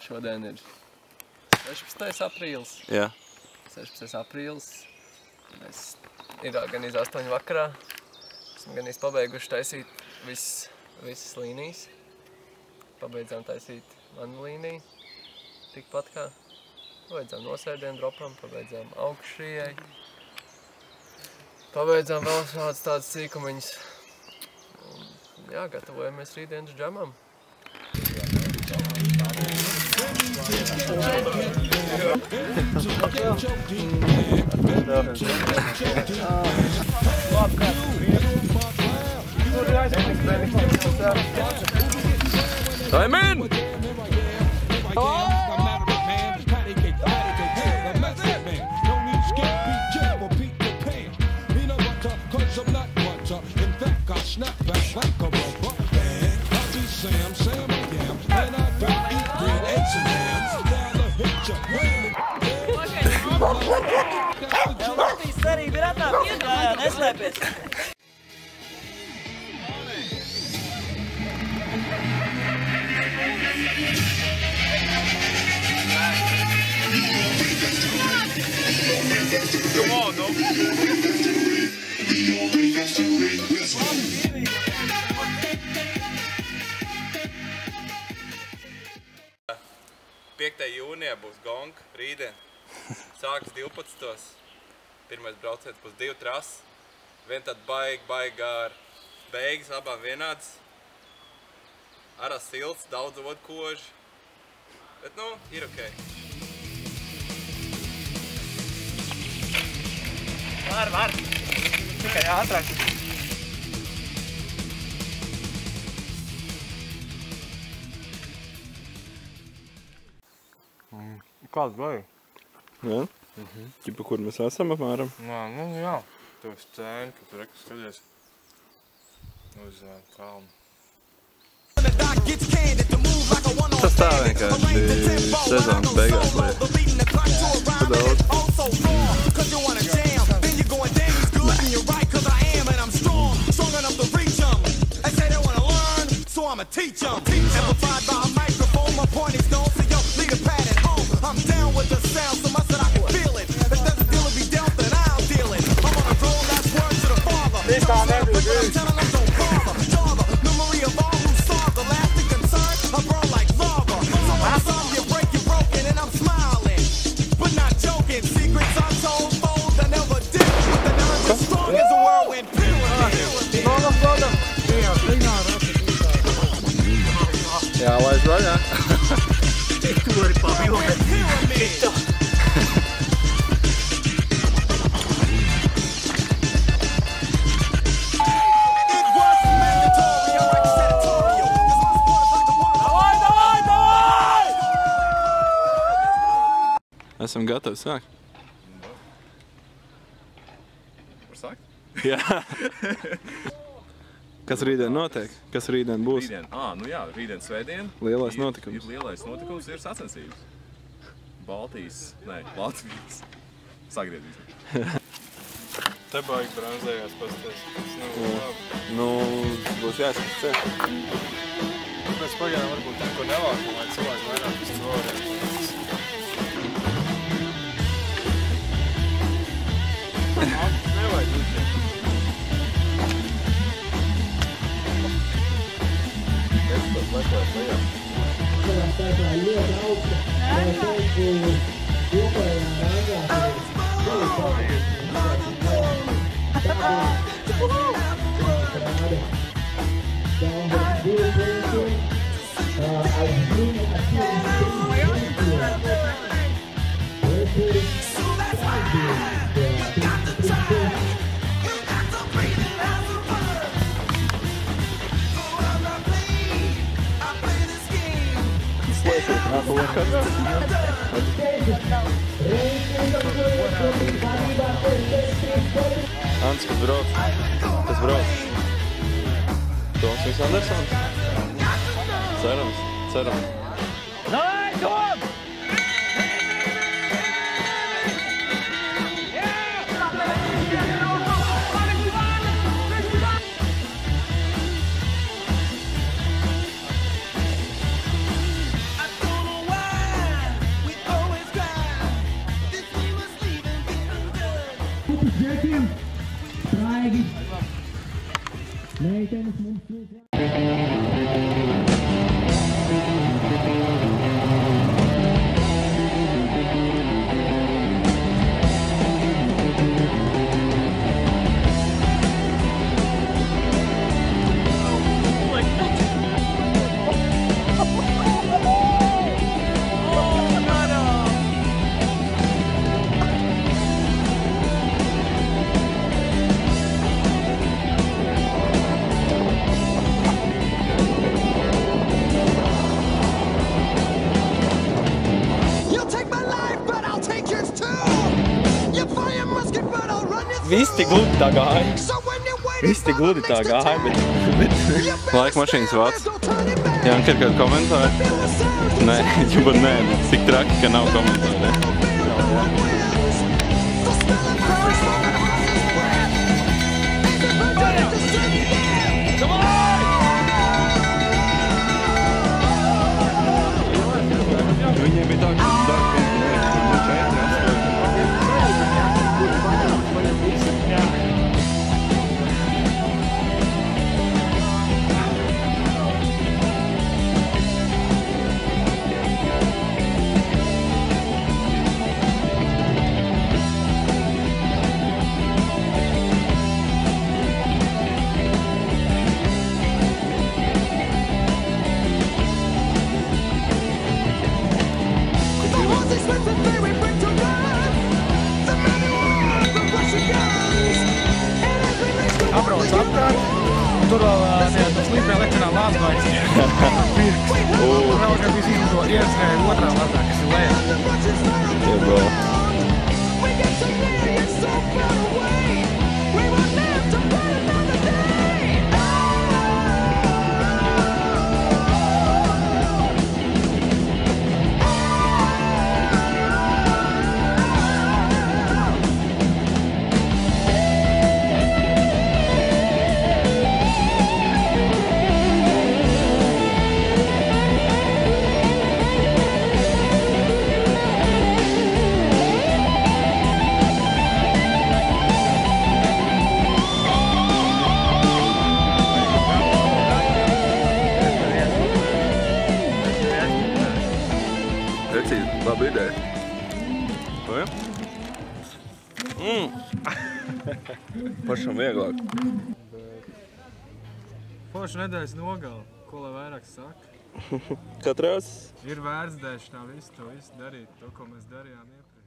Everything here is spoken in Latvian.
Šodien ir 16. aprīlis. Jā. 16. aprīlis. Mēs ir gan iz 8 vakarā. Esam gan pabeiguši taisīt visas līnijas. Pabeidzām taisīt manu līniju. Tikpat kā. Pabeidzām nosēdienu dropam, pabeidzām augšrijai. Pabeidzām vēl tādas sīkumiņas. Jā, gatavojamies rītdienas džamam. Amen! Neslēpies! Come on, no? Jūnijā būs gong, rītdien. Sākas 12. Pirmais brauciens būs 2 trases. Vien tad baigi ar beigas, abām vienādas. Arā silts, daudz vodkoži. Bet, nu, ir ok. Var. Tikai ātrāk. Kāds baigi? Jā? Ķipa, kur mēs esam apmēram? Jā. Tu esi cēni, ka tu reku skaties uz kalnu. Tas tā vienkārši sezonas beigās, lai daudz. I'm down with the sound, so much that I can feel it. If there's a deal to be dealt, then I'll deal it. I'm on a roll, that's word to the father. This time every day. I'm telling them don't bother. Java, memory of all who saw the lasting concern. I burn like lava. So when I saw you break, you're broken, and I'm smiling. But not joking. Secrets untold, fold, I never did. But the knowledge is strong as a whirlwind. Jā, laiž vaļā. Tu vari pavilēt. Esam gatavi sākt. Var sākt? Jā. Kas rītdien notiek? Kas rītdien būs? Rītdien, nu jā, rītdien svētdien. Lielais notikums. Lielais notikums ir sacensības. Latvijas. Sagriezīs. Te baigi bronzējās pasties. Nu, būs jāskatās ceļ. Pēc pagaidām varbūt neko nevākam, lai cilvēki vairāk uz to orientējas. Nevajag uzliek. Ants, kas brauc? Toms Andersons? Cerams. Nē, Tom! You'll take my life, but I'll take yours too. You fire musket, but I'll run you through. Viss tik gludi tā gāja. So when you're waiting Viss tik gludi tā gāja, bet Laika mašīnas vāc. Janka, ir kādi komentāri? Nē, ģibat nē, tik traki, ka nav komentāri. Viņiem bija tā, ka darba 4. Apbrauc apkārt, un tur vēl tas līpē leķenā lāzbājs. Tur vēl kā viss izmanto ieskrēja otrā lazā, kas ir lejā. Yeah, bro. Labi ideja. Vai? Pašam vieglāk. Forša nedēļas nogala, ko lai vairāk saka. Katrs? Ir vērts dēļ tā visu to darīt, to, ko mēs darījām iepriekš.